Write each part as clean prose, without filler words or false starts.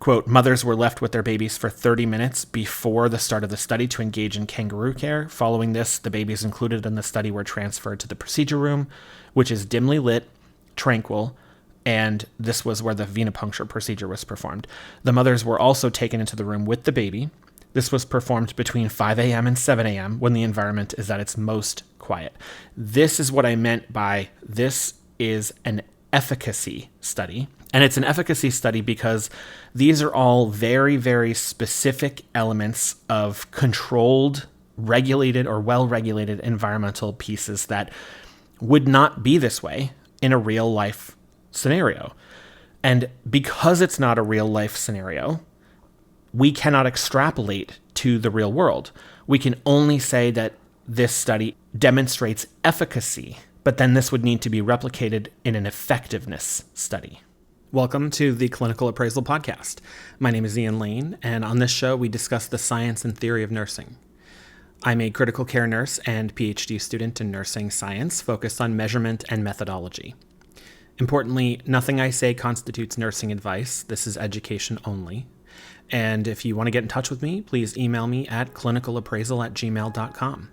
quote, mothers were left with their babies for 30 minutes before the start of the study to engage in kangaroo care. Following this, the babies included in the study were transferred to the procedure room, which is dimly lit, tranquil, and this was where the venipuncture procedure was performed. The mothers were also taken into the room with the baby. This was performed between 5 a.m. and 7 a.m. when the environment is at its most quiet. This is what I meant by this is an efficacy study. And it's an efficacy study because these are all very, very specific elements of controlled, regulated, or well-regulated environmental pieces that would not be this way in a real-life scenario. And because it's not a real-life scenario, we cannot extrapolate to the real world. We can only say that this study demonstrates efficacy, but then this would need to be replicated in an effectiveness study. Welcome to the Clinical Appraisal Podcast. My name is Ian Lane, and on this show, we discuss the science and theory of nursing. I'm a critical care nurse and PhD student in nursing science focused on measurement and methodology. Importantly, nothing I say constitutes nursing advice. This is education only. And if you want to get in touch with me, please email me at clinicalappraisal@gmail.com.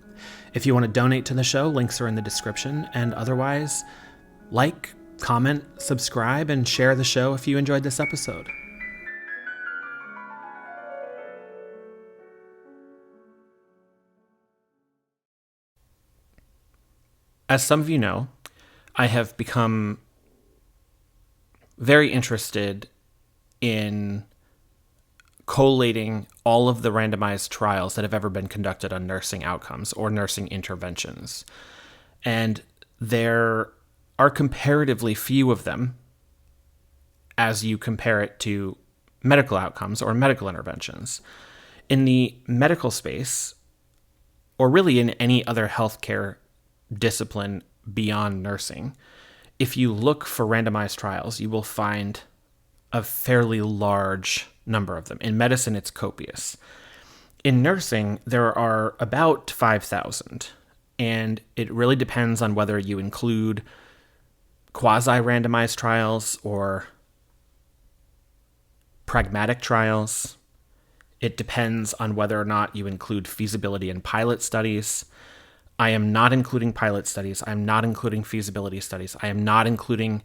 If you want to donate to the show, links are in the description, and otherwise, like, comment, subscribe, and share the show if you enjoyed this episode. As some of you know, I have become very interested in collating all of the randomized trials that have ever been conducted on nursing outcomes or nursing interventions. And there are comparatively few of them as you compare it to medical outcomes or medical interventions. In the medical space, or really in any other healthcare discipline beyond nursing, if you look for randomized trials, you will find a fairly large number of them. In medicine, it's copious. In nursing, there are about 5,000, and it really depends on whether you include quasi-randomized trials or pragmatic trials. It depends on whether or not you include feasibility and pilot studies. I am not including pilot studies. I'm not including feasibility studies. I am not including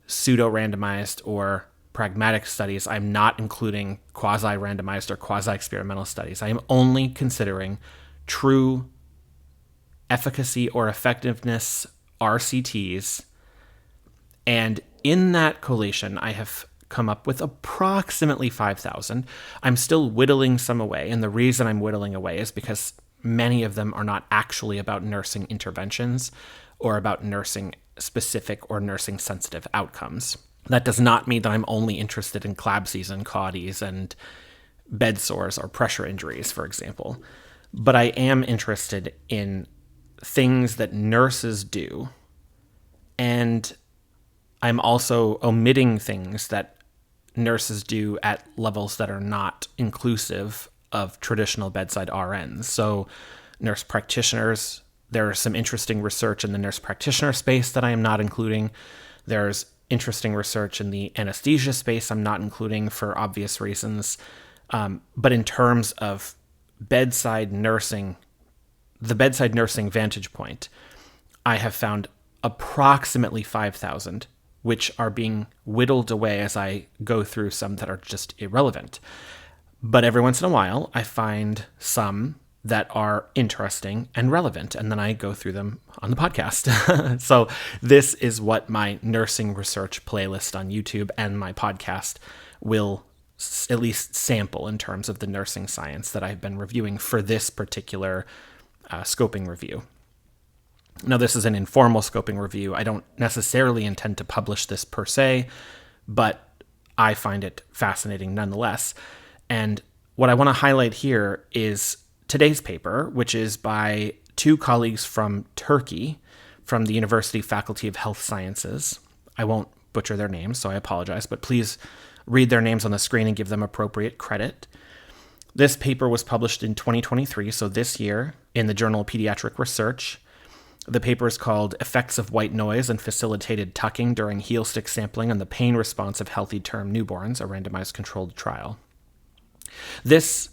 pseudo-randomized or pragmatic studies. I'm not including quasi-randomized or quasi-experimental studies. I am only considering true efficacy or effectiveness RCTs. And in that collation, I have come up with approximately 5,000. I'm still whittling some away, and the reason I'm whittling away is because many of them are not actually about nursing interventions or about nursing specific or nursing sensitive outcomes. That does not mean that I'm only interested in CLABSIs and CAUDIs and bed sores or pressure injuries, for example. But I am interested in things that nurses do, and I'm also omitting things that nurses do at levels that are not inclusive of traditional bedside RNs. So nurse practitioners, there's some interesting research in the nurse practitioner space that I am not including. There's interesting research in the anesthesia space I'm not including for obvious reasons. But in terms of bedside nursing, the bedside nursing vantage point, I have found approximately 5,000, which are being whittled away as I go through some that are just irrelevant. But every once in a while, I find some that are interesting and relevant, and then I go through them on the podcast. So this is what my nursing research playlist on YouTube and my podcast will at least sample in terms of the nursing science that I've been reviewing for this particular scoping review. Now, this is an informal scoping review. I don't necessarily intend to publish this per se, but I find it fascinating nonetheless. And what I want to highlight here is today's paper, which is by two colleagues from Turkey, from the University Faculty of Health Sciences. I won't butcher their names, so I apologize, but please read their names on the screen and give them appropriate credit. This paper was published in 2023, so this year, in the Journal of Pediatric Research. The paper is called Effects of White Noise and Facilitated Tucking During Heel Stick Sampling on the Pain Response of Healthy Term Newborns, a Randomized Controlled Trial. This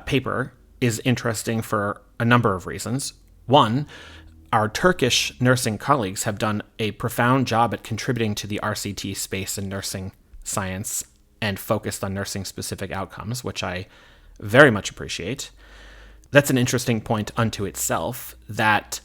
paper is interesting for a number of reasons. One, our Turkish nursing colleagues have done a profound job at contributing to the RCT space in nursing science and focused on nursing-specific outcomes, which I very much appreciate. That's an interesting point unto itself, that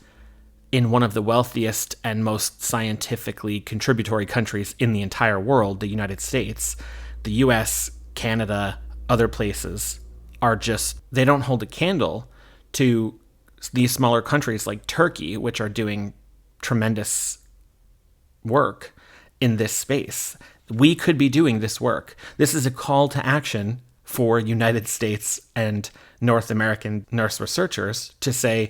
in one of the wealthiest and most scientifically contributory countries in the entire world, the United States, the US, Canada, other places are just, they don't hold a candle to these smaller countries like Turkey, which are doing tremendous work in this space. We could be doing this work. This is a call to action for United States and North American nurse researchers to say,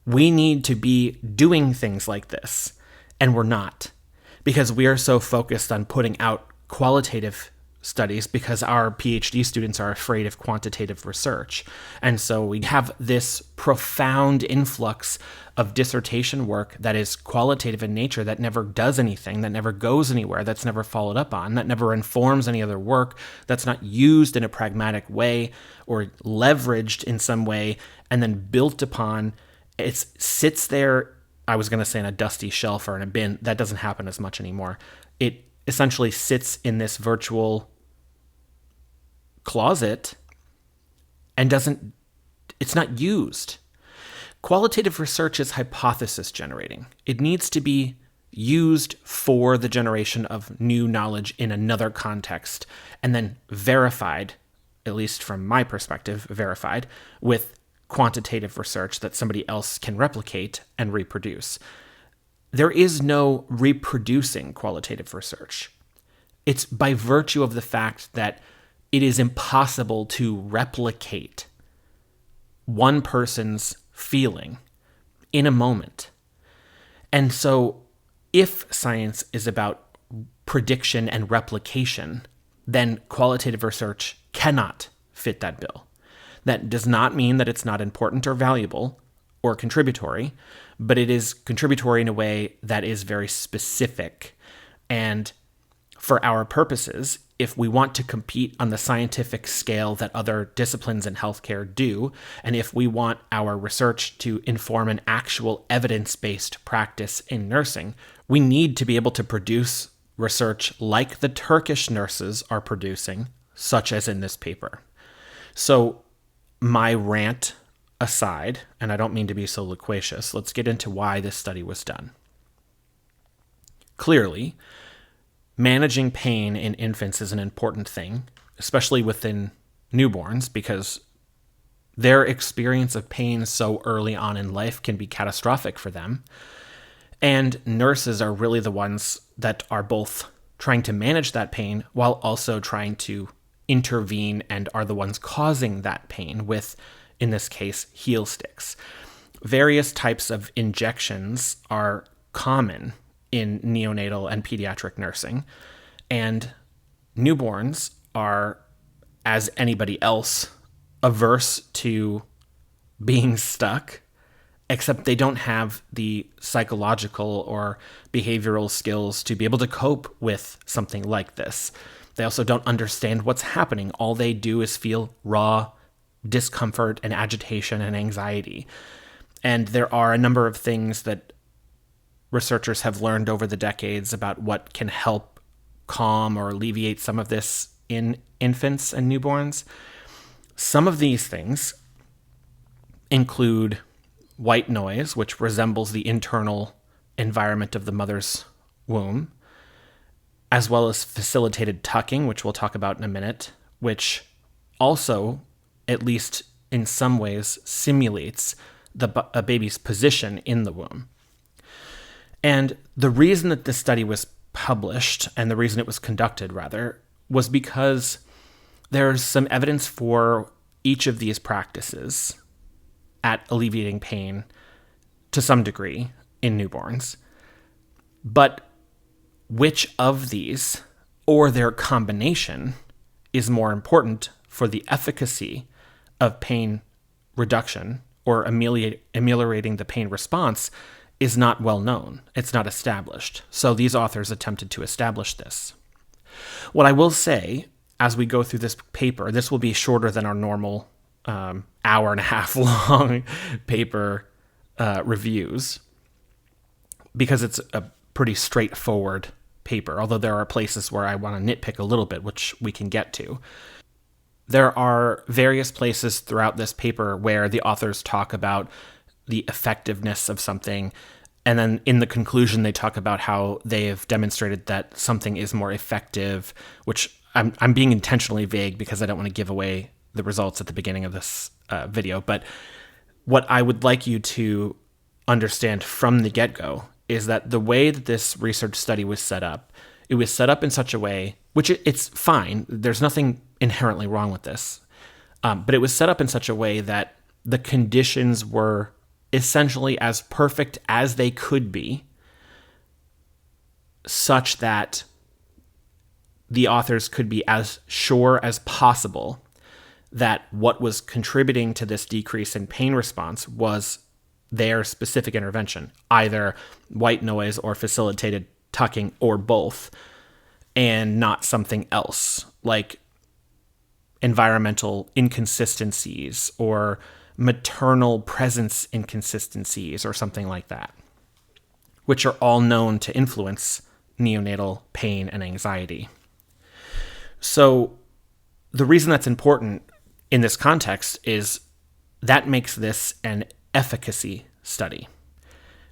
we need to be doing things like this, and we're not, because we are so focused on putting out qualitative studies because our PhD students are afraid of quantitative research. And so we have this profound influx of dissertation work that is qualitative in nature, that never does anything, that never goes anywhere, that's never followed up on, that never informs any other work, that's not used in a pragmatic way or leveraged in some way and then built upon. It sits there, I was going to say, in a dusty shelf or in a bin. That doesn't happen as much anymore. It essentially sits in this virtual closet and it's not used. Qualitative research is hypothesis generating. It needs to be used for the generation of new knowledge in another context and then verified, at least from my perspective, verified with quantitative research that somebody else can replicate and reproduce. There is no reproducing qualitative research. It's by virtue of the fact that it is impossible to replicate one person's feeling in a moment. And so if science is about prediction and replication, then qualitative research cannot fit that bill. That does not mean that it's not important or valuable or contributory, but it is contributory in a way that is very specific. And for our purposes, if we want to compete on the scientific scale that other disciplines in healthcare do, and if we want our research to inform an actual evidence-based practice in nursing, we need to be able to produce research like the Turkish nurses are producing, such as in this paper. So my rant aside, and I don't mean to be so loquacious, let's get into why this study was done. Clearly, managing pain in infants is an important thing, especially within newborns, because their experience of pain so early on in life can be catastrophic for them. And nurses are really the ones that are both trying to manage that pain while also trying to intervene and are the ones causing that pain with, in this case, heel sticks. Various types of injections are common in neonatal and pediatric nursing, and newborns are, as anybody else, averse to being stuck, except they don't have the psychological or behavioral skills to be able to cope with something like this. They also don't understand what's happening. All they do is feel raw discomfort and agitation and anxiety. And there are a number of things that researchers have learned over the decades about what can help calm or alleviate some of this in infants and newborns. Some of these things include white noise, which resembles the internal environment of the mother's womb, as well as facilitated tucking, which we'll talk about in a minute, which also, at least in some ways, simulates a baby's position in the womb. And the reason that this study was published, and the reason it was conducted, rather, was because there's some evidence for each of these practices at alleviating pain to some degree in newborns. But which of these, or their combination, is more important for the efficacy of pain reduction or ameliorating the pain response is not well known. It's not established. So these authors attempted to establish this. What I will say, as we go through this paper, this will be shorter than our normal hour and a half long paper reviews, because it's a pretty straightforward paper, although there are places where I want to nitpick a little bit, which we can get to. There are various places throughout this paper where the authors talk about the effectiveness of something, and then in the conclusion they talk about how they have demonstrated that something is more effective, which I'm being intentionally vague because I don't want to give away the results at the beginning of this video. But what I would like you to understand from the get-go is that the way that this research study was set up, it was set up in such a way, which it's fine, there's nothing inherently wrong with this, but it was set up in such a way that the conditions were essentially as perfect as they could be, such that the authors could be as sure as possible that what was contributing to this decrease in pain response was their specific intervention, either white noise or facilitated tucking or both, and not something else like environmental inconsistencies or maternal presence inconsistencies or something like that, which are all known to influence neonatal pain and anxiety. So the reason that's important in this context is that makes this an efficacy study.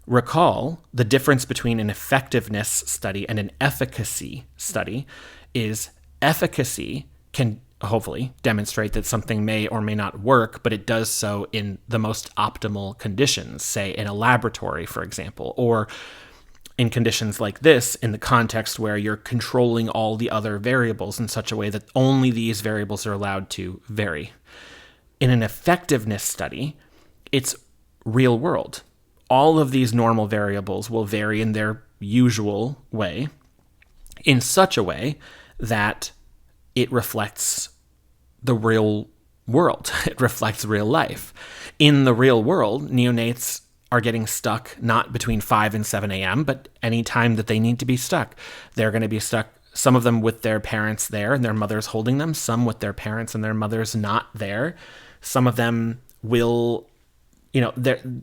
Recall, the difference between an effectiveness study and an efficacy study is efficacy can hopefully demonstrate that something may or may not work, but it does so in the most optimal conditions, say in a laboratory, for example, or in conditions like this, in the context where you're controlling all the other variables in such a way that only these variables are allowed to vary. In an effectiveness study, it's real world. All of these normal variables will vary in their usual way, in such a way that it reflects the real world. It reflects real life. In the real world, neonates are getting stuck not between 5 and 7 a.m., but any time that they need to be stuck. They're going to be stuck, some of them with their parents there and their mothers holding them, some with their parents and their mothers not there. Some of them will,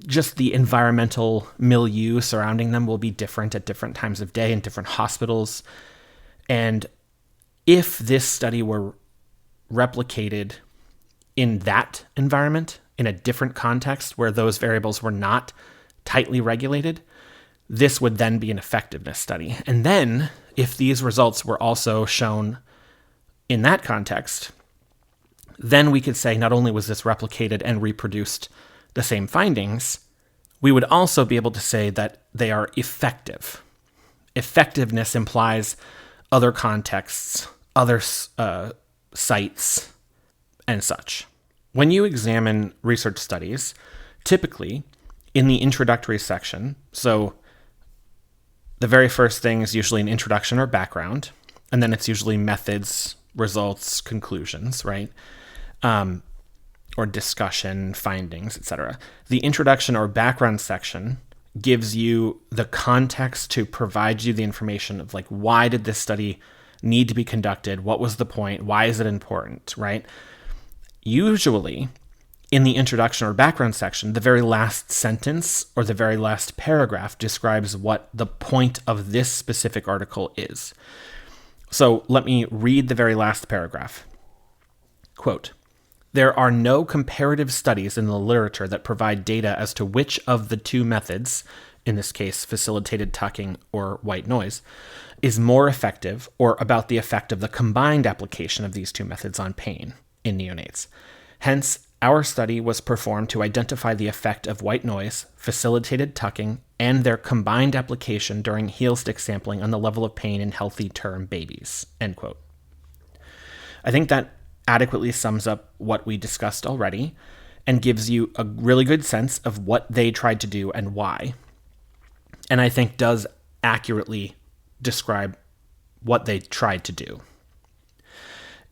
just the environmental milieu surrounding them will be different at different times of day in different hospitals. And if this study were replicated in that environment, in a different context where those variables were not tightly regulated, this would then be an effectiveness study. And then, if these results were also shown in that context, then we could say not only was this replicated and reproduced the same findings, we would also be able to say that they are effective. Effectiveness implies other contexts, other sites, and such. When you examine research studies, typically in the introductory section, so the very first thing is usually an introduction or background, and then it's usually methods, results, conclusions, right? Or discussion, findings, etc. The introduction or background section gives you the context to provide you the information of why did this study need to be conducted? What was the point? Why is it important, right? Usually, in the introduction or background section, the very last sentence or the very last paragraph describes what the point of this specific article is. So let me read the very last paragraph. Quote, "There are no comparative studies in the literature that provide data as to which of the two methods, in this case facilitated tucking or white noise, is more effective or about the effect of the combined application of these two methods on pain in neonates. Hence, our study was performed to identify the effect of white noise, facilitated tucking, and their combined application during heel stick sampling on the level of pain in healthy term babies." End quote. I think that adequately sums up what we discussed already and gives you a really good sense of what they tried to do and why. And I think does accurately describe what they tried to do.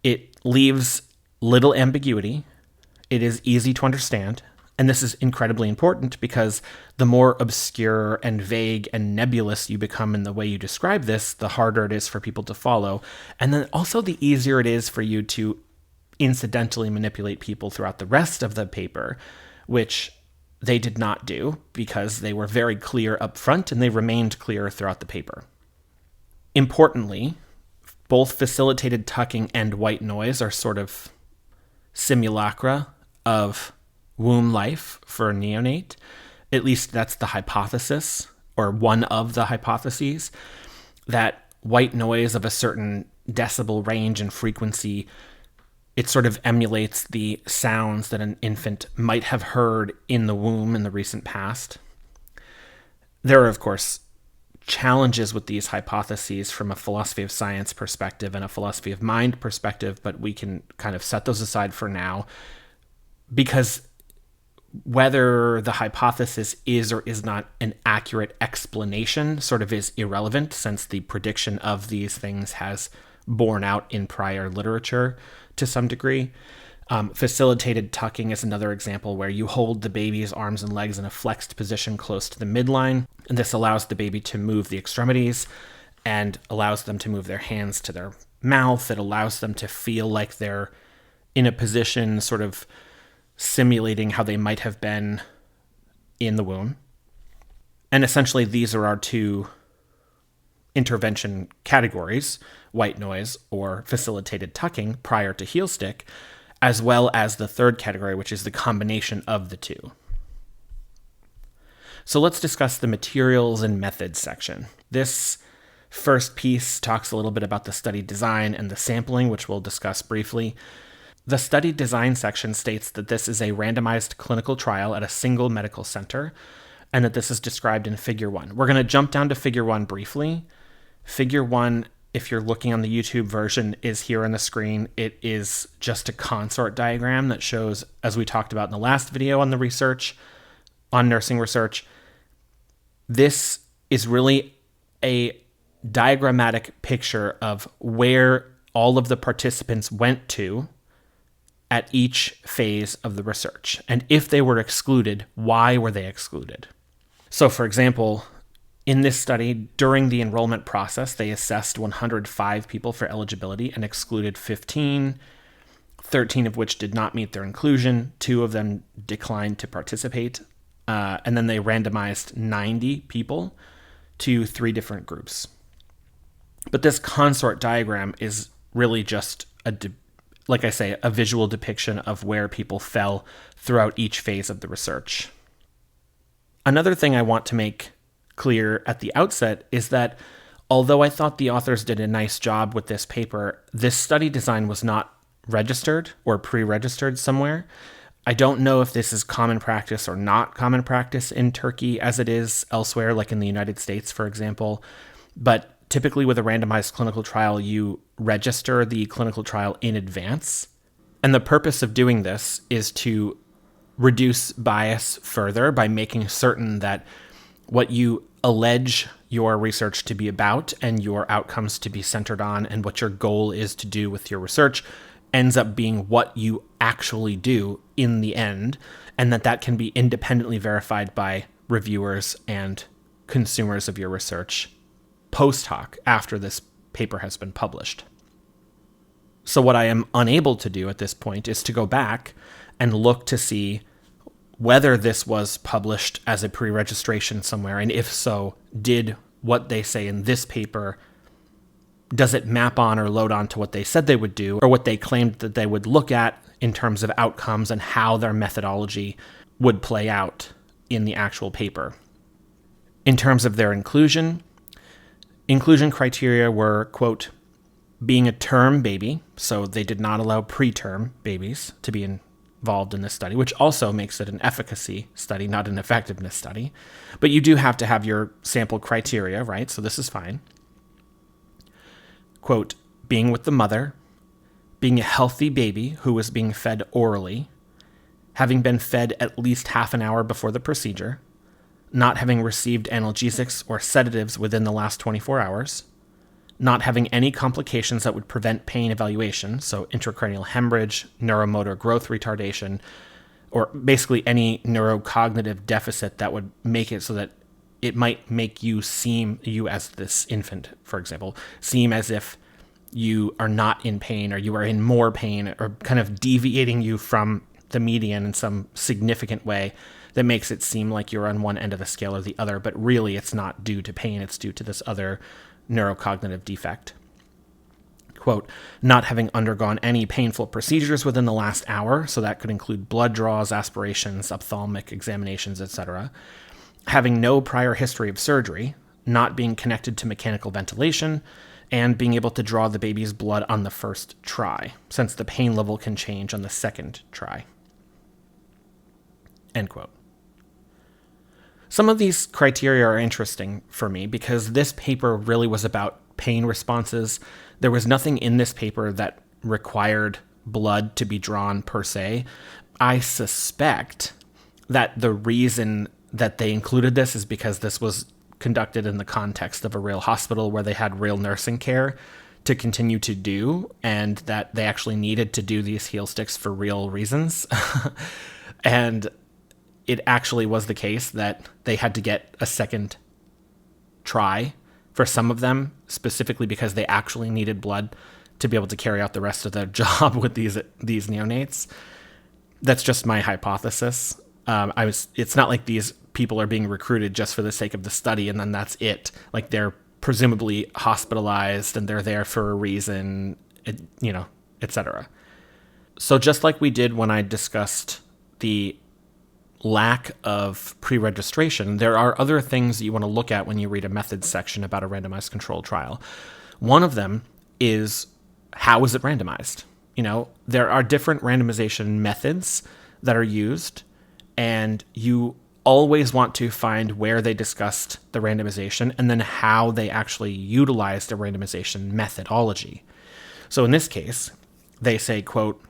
It leaves little ambiguity. It is easy to understand. And this is incredibly important because the more obscure and vague and nebulous you become in the way you describe this, the harder it is for people to follow. And then also the easier it is for you to incidentally manipulate people throughout the rest of the paper, which they did not do because they were very clear up front and they remained clear throughout the paper. Importantly, both facilitated tucking and white noise are sort of simulacra of womb life for a neonate. At least that's the hypothesis, or one of the hypotheses, that white noise of a certain decibel range and frequency, it sort of emulates the sounds that an infant might have heard in the womb in the recent past. There are, of course, challenges with these hypotheses from a philosophy of science perspective and a philosophy of mind perspective, but we can kind of set those aside for now, because whether the hypothesis is or is not an accurate explanation sort of is irrelevant, since the prediction of these things has borne out in prior literature to some degree. Facilitated tucking is another example where you hold the baby's arms and legs in a flexed position close to the midline, and this allows the baby to move the extremities and allows them to move their hands to their mouth. It allows them to feel like they're in a position sort of simulating how they might have been in the womb. And essentially, these are our two intervention categories, white noise or facilitated tucking prior to heel stick, as well as the third category, which is the combination of the two. So let's discuss the materials and methods section. This first piece talks a little bit about the study design and the sampling, which we'll discuss briefly. The study design section states that this is a randomized clinical trial at a single medical center, and that this is described in Figure 1. We're going to jump down to Figure 1 briefly. Figure 1, if you're looking on the YouTube version, is here on the screen. It is just a consort diagram that shows, as we talked about in the last video on the research, on nursing research, this is really a diagrammatic picture of where all of the participants went to at each phase of the research. And if they were excluded, why were they excluded? So, for example, in this study, during the enrollment process, they assessed 105 people for eligibility and excluded 15, 13 of which did not meet their inclusion. 2 of them declined to participate. And then they randomized 90 people to 3 different groups. But this consort diagram is really just like I say, a visual depiction of where people fell throughout each phase of the research. Another thing I want to make clear at the outset is that although I thought the authors did a nice job with this paper, this study design was not registered or pre-registered somewhere. I don't know if this is common practice or not common practice in Turkey as it is elsewhere, like in the United States, for example, but typically with a randomized clinical trial, you register the clinical trial in advance. And the purpose of doing this is to reduce bias further by making certain that what you allege your research to be about and your outcomes to be centered on and what your goal is to do with your research ends up being what you actually do in the end, and that can be independently verified by reviewers and consumers of your research post hoc after this paper has been published. So what I am unable to do at this point is to go back and look to see whether this was published as a pre-registration somewhere, and if so, did what they say in this paper, does it map on or load on to what they said they would do, or what they claimed that they would look at in terms of outcomes and how their methodology would play out in the actual paper. In terms of their inclusion criteria were, quote, being a term baby, so they did not allow preterm babies to be involved in this study, which also makes it an efficacy study, not an effectiveness study. But you do have to have your sample criteria, right? So this is fine. Quote, being with the mother, being a healthy baby who was being fed orally, having been fed at least half an hour before the procedure, not having received analgesics or sedatives within the last 24 hours, not having any complications that would prevent pain evaluation, so intracranial hemorrhage, neuromotor growth retardation, or basically any neurocognitive deficit that would make it so that it might make you as this infant, for example, seem as if you are not in pain or you are in more pain, or kind of deviating you from the median in some significant way that makes it seem like you're on one end of the scale or the other, but really it's not due to pain, it's due to this other neurocognitive defect. Quote, not having undergone any painful procedures within the last hour, so that could include blood draws, aspirations, ophthalmic examinations, etc. Having no prior history of surgery, not being connected to mechanical ventilation, and being able to draw the baby's blood on the first try, since the pain level can change on the second try. End quote. Some of these criteria are interesting for me because this paper really was about pain responses. There was nothing in this paper that required blood to be drawn per se. I suspect that the reason that they included this is because this was conducted in the context of a real hospital where they had real nursing care to continue to do, and that they actually needed to do these heel sticks for real reasons. And it actually was the case that they had to get a second try for some of them, specifically because they actually needed blood to be able to carry out the rest of their job with these neonates. That's just my hypothesis. It's not like these people are being recruited just for the sake of the study and then that's it. Like, they're presumably hospitalized and they're there for a reason, etc. So just like we did when I discussed the lack of pre-registration, there are other things that you want to look at when you read a methods section about a randomized controlled trial. One of them is, how is it randomized? There are different randomization methods that are used, and you always want to find where they discussed the randomization and then how they actually utilized the randomization methodology. So in this case, they say, quote,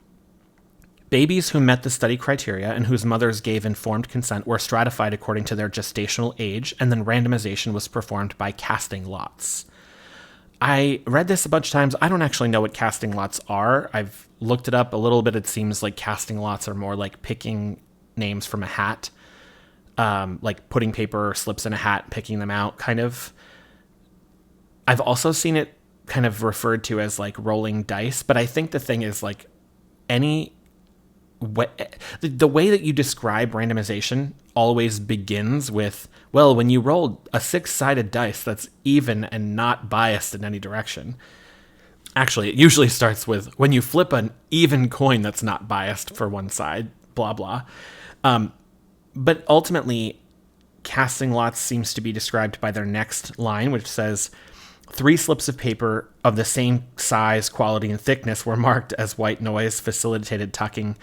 babies who met the study criteria and whose mothers gave informed consent were stratified according to their gestational age, and then randomization was performed by casting lots. I read this a bunch of times. I don't actually know what casting lots are. I've looked it up a little bit. It seems like casting lots are more like picking names from a hat, like putting paper slips in a hat, picking them out, kind of. I've also seen it kind of referred to as like rolling dice, but I think the thing is, like, the way that you describe randomization always begins with, well, when you roll a 6-sided dice that's even and not biased in any direction. Actually, it usually starts with, when you flip an even coin that's not biased for one side, blah, blah. But ultimately, casting lots seems to be described by their next line, which says, 3 slips of paper of the same size, quality, and thickness were marked as white noise, facilitated tucking,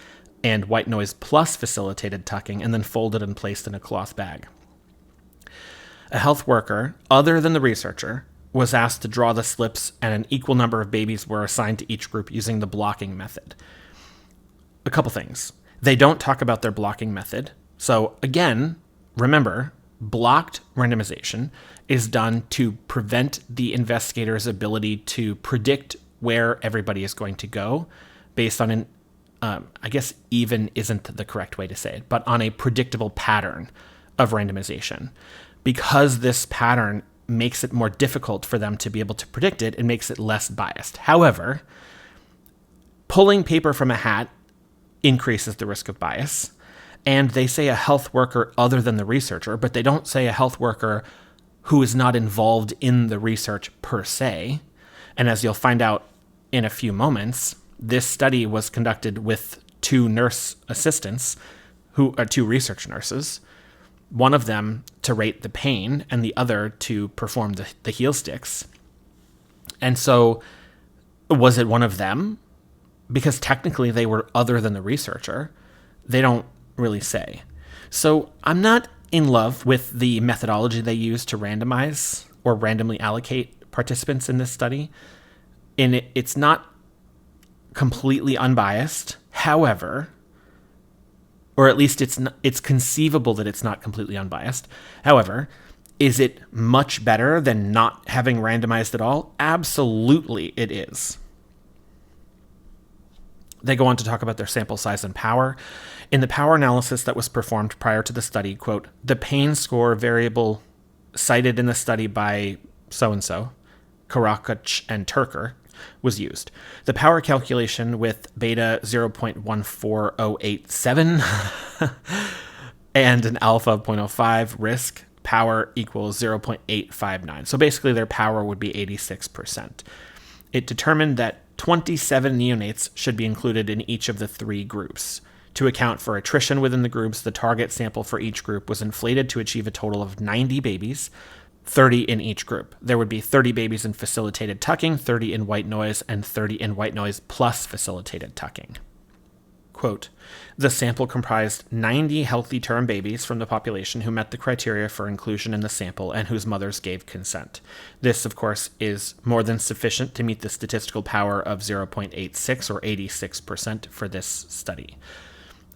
and white noise plus facilitated tucking, and then folded and placed in a cloth bag. A health worker, other than the researcher, was asked to draw the slips, and an equal number of babies were assigned to each group using the blocking method. A couple things. They don't talk about their blocking method. So again, remember, blocked randomization is done to prevent the investigator's ability to predict where everybody is going to go based on I guess even isn't the correct way to say it, but on a predictable pattern of randomization. Because this pattern makes it more difficult for them to be able to predict it, it makes it less biased. However, pulling paper from a hat increases the risk of bias. And they say a health worker other than the researcher, but they don't say a health worker who is not involved in the research per se. And as you'll find out in a few moments, this study was conducted with 2 nurse assistants, who are 2 research nurses, one of them to rate the pain and the other to perform the heel sticks. And so, was it one of them? Because technically they were other than the researcher. They don't really say. So I'm not in love with the methodology they use to randomize or randomly allocate participants in this study. And it's not completely unbiased. However, or at least it's conceivable that it's not completely unbiased. However, is it much better than not having randomized at all? Absolutely it is. They go on to talk about their sample size and power. In the power analysis that was performed prior to the study, quote, the pain score variable cited in the study by so-and-so, Karakach and Turker, was used. The power calculation with beta 0.14087 and an alpha of 0.05 risk power equals 0.859. So basically their power would be 86%. It determined that 27 neonates should be included in each of the 3 groups. To account for attrition within the groups, the target sample for each group was inflated to achieve a total of 90 babies, 30 in each group. There would be 30 babies in facilitated tucking, 30 in white noise, and 30 in white noise plus facilitated tucking. Quote, the sample comprised 90 healthy term babies from the population who met the criteria for inclusion in the sample and whose mothers gave consent. This, of course, is more than sufficient to meet the statistical power of 0.86 or 86% for this study.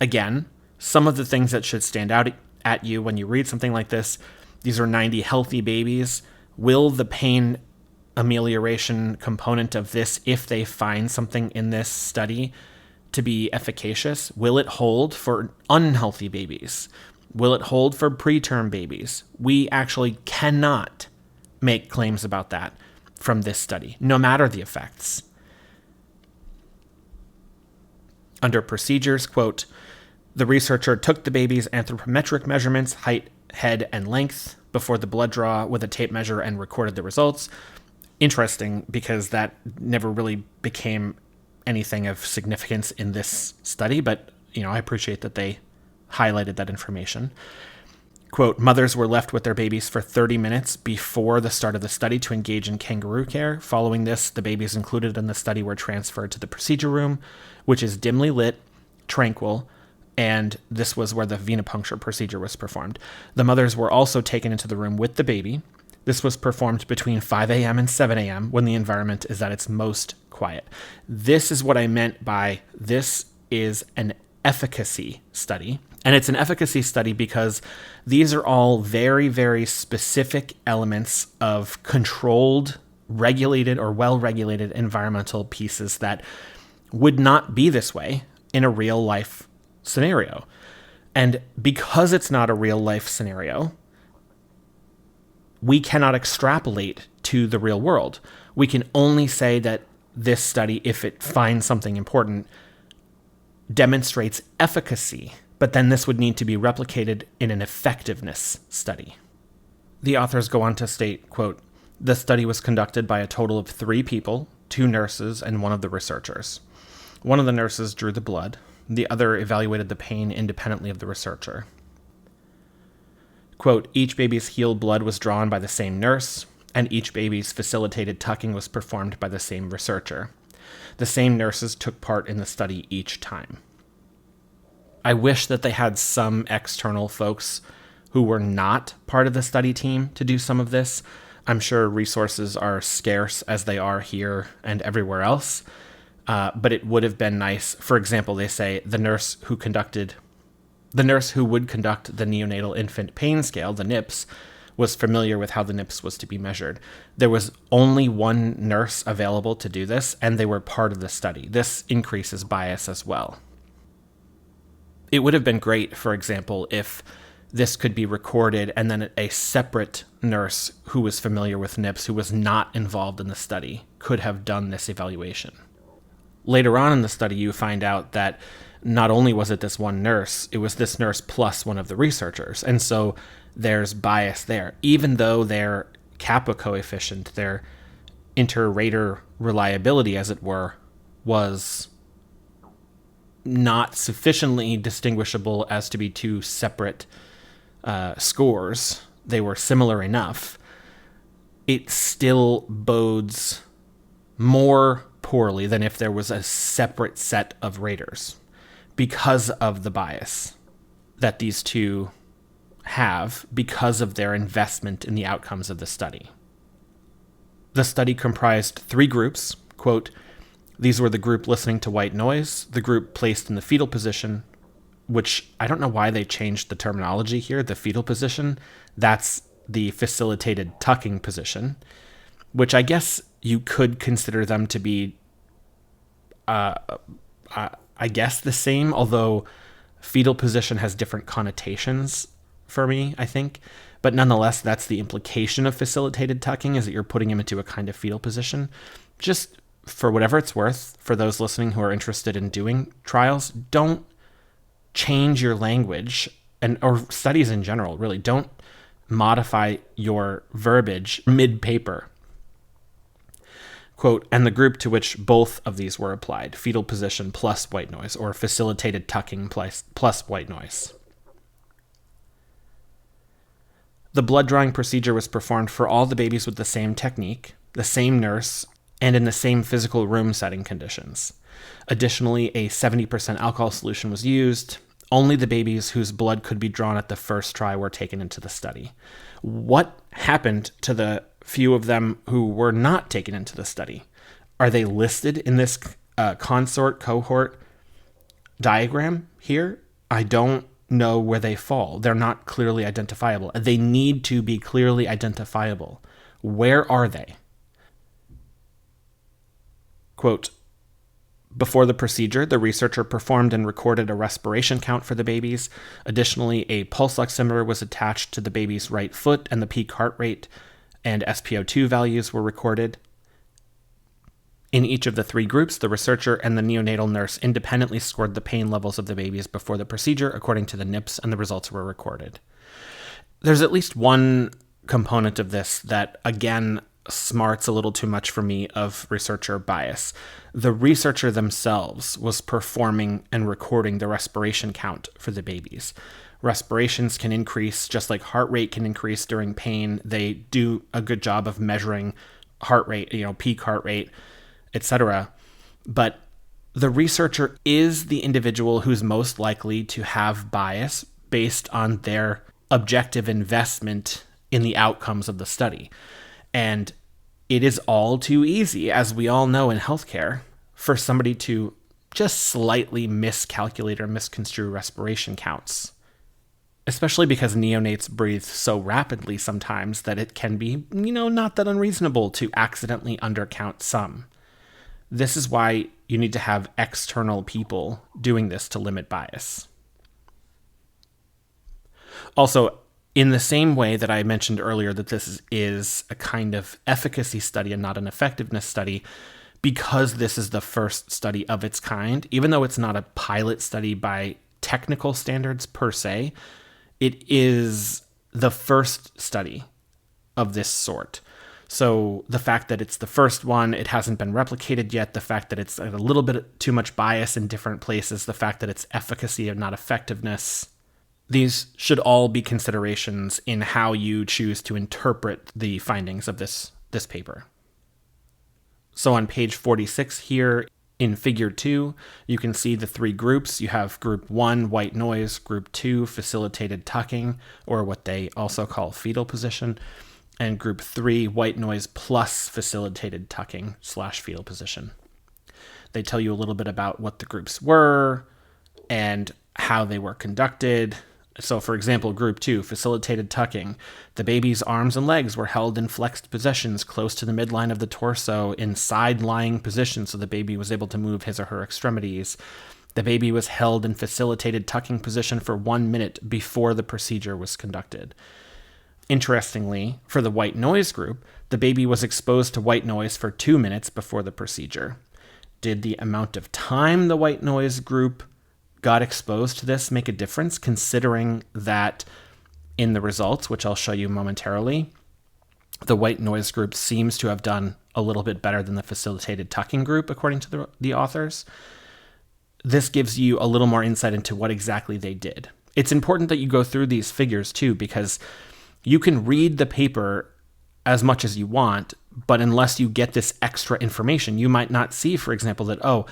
Again, some of the things that should stand out at you when you read something like this, these are 90 healthy babies. Will the pain amelioration component of this, if they find something in this study, to be efficacious? Will it hold for unhealthy babies? Will it hold for preterm babies? We actually cannot make claims about that from this study, no matter the effects. Under procedures, quote, the researcher took the baby's anthropometric measurements, height, head, and length before the blood draw with a tape measure and recorded the results. Interesting, because that never really became anything of significance in this study, but I appreciate that they highlighted that information. Quote, mothers were left with their babies for 30 minutes before the start of the study to engage in kangaroo care. Following this, the babies included in the study were transferred to the procedure room, which is dimly lit, tranquil, and this was where the venipuncture procedure was performed. The mothers were also taken into the room with the baby. This was performed between 5 a.m. and 7 a.m. when the environment is at its most quiet. This is what I meant by this is an efficacy study. And it's an efficacy study because these are all very, very specific elements of controlled, regulated, or well-regulated environmental pieces that would not be this way in a real-life scenario. And because it's not a real-life scenario, we cannot extrapolate to the real world. We can only say that this study, if it finds something important, demonstrates efficacy, but then this would need to be replicated in an effectiveness study. The authors go on to state, quote, the study was conducted by a total of 3 people, 2 nurses, and 1 of the researchers. One of the nurses drew the blood. The other evaluated the pain independently of the researcher. Quote, each baby's healed blood was drawn by the same nurse, and each baby's facilitated tucking was performed by the same researcher. The same nurses took part in the study each time. I wish that they had some external folks who were not part of the study team to do some of this. I'm sure resources are scarce as they are here and everywhere else, but it would have been nice. For example, they say the nurse who would conduct the neonatal infant pain scale, the NIPS, was familiar with how the NIPS was to be measured. There was only 1 nurse available to do this, and they were part of the study. This increases bias as well. It would have been great, for example, if this could be recorded and then a separate nurse who was familiar with NIPS, who was not involved in the study, could have done this evaluation. Later on in the study, you find out that not only was it this 1 nurse, it was this nurse plus 1 of the researchers. And so there's bias there. Even though their kappa coefficient, their inter-rater reliability, as it were, was not sufficiently distinguishable as to be 2 separate scores, they were similar enough, it still bodes more poorly than if there was a separate set of raters, because of the bias that these 2 have because of their investment in the outcomes of the study. The study comprised 3 groups. Quote, these were the group listening to white noise, the group placed in the fetal position, which I don't know why they changed the terminology here, the fetal position. That's the facilitated tucking position, which I guess you could consider them to be I guess, the same, although fetal position has different connotations for me, I think. But nonetheless, that's the implication of facilitated tucking, is that you're putting him into a kind of fetal position. Just for whatever it's worth, for those listening who are interested in doing trials, don't change your language, or studies in general, really. Don't modify your verbiage mid-paper. Quote, and the group to which both of these were applied, fetal position plus white noise, or facilitated tucking plus white noise. The blood drawing procedure was performed for all the babies with the same technique, the same nurse, and in the same physical room setting conditions. Additionally, a 70% alcohol solution was used. Only the babies whose blood could be drawn at the first try were taken into the study. What happened to the few of them who were not taken into the study? Are they listed in this cohort diagram here? I don't know where they fall. They're not clearly identifiable. They need to be clearly identifiable. Where are they? Quote, before the procedure, the researcher performed and recorded a respiration count for the babies. Additionally, a pulse oximeter was attached to the baby's right foot, and the peak heart rate and SpO2 values were recorded. In each of the three groups, the researcher and the neonatal nurse independently scored the pain levels of the babies before the procedure according to the NIPS, and the results were recorded. There's at least one component of this that, again, smarts a little too much for me of researcher bias. The researcher themselves was performing and recording the respiration count for the babies. Respirations can increase just like heart rate can increase during pain. They do a good job of measuring heart rate, peak heart rate, etc. But the researcher is the individual who's most likely to have bias based on their objective investment in the outcomes of the study. And it is all too easy, as we all know in healthcare, for somebody to just slightly miscalculate or misconstrue respiration counts. Especially because neonates breathe so rapidly sometimes that it can be, not that unreasonable to accidentally undercount some. This is why you need to have external people doing this to limit bias. Also, in the same way that I mentioned earlier that this is a kind of efficacy study and not an effectiveness study, because this is the first study of its kind, even though it's not a pilot study by technical standards per se, it is the first study of this sort. So the fact that it's the first one, it hasn't been replicated yet, the fact that it's a little bit too much bias in different places, the fact that it's efficacy and not effectiveness, these should all be considerations in how you choose to interpret the findings of this paper. So on page 46 here, in figure 2, you can see the three groups. You have group 1, white noise, group 2, facilitated tucking, or what they also call fetal position, and group 3, white noise plus facilitated tucking / fetal position. They tell you a little bit about what the groups were and how they were conducted. So, for example, group 2, facilitated tucking. The baby's arms and legs were held in flexed positions close to the midline of the torso in side-lying positions so the baby was able to move his or her extremities. The baby was held in facilitated tucking position for 1 minute before the procedure was conducted. Interestingly, for the white noise group, the baby was exposed to white noise for 2 minutes before the procedure. Did the amount of time the white noise group got exposed to this make a difference, considering that in the results, which I'll show you momentarily, the white noise group seems to have done a little bit better than the facilitated tucking group, according to the authors? This gives you a little more insight into what exactly they did. It's important that you go through these figures too, because you can read the paper as much as you want, but unless you get this extra information, you might not see, for example, that,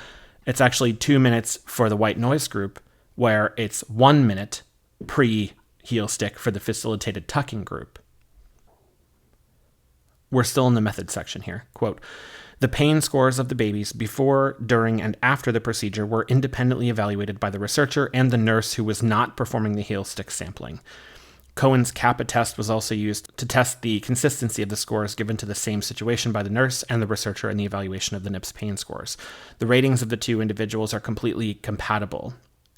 it's actually 2 minutes for the white noise group, where it's 1 minute pre-heel stick for the facilitated tucking group. We're still in the method section here. Quote, the pain scores of the babies before, during, and after the procedure were independently evaluated by the researcher and the nurse who was not performing the heel stick sampling. Cohen's kappa test was also used to test the consistency of the scores given to the same situation by the nurse and the researcher in the evaluation of the NIPS pain scores. The ratings of the two individuals are completely compatible.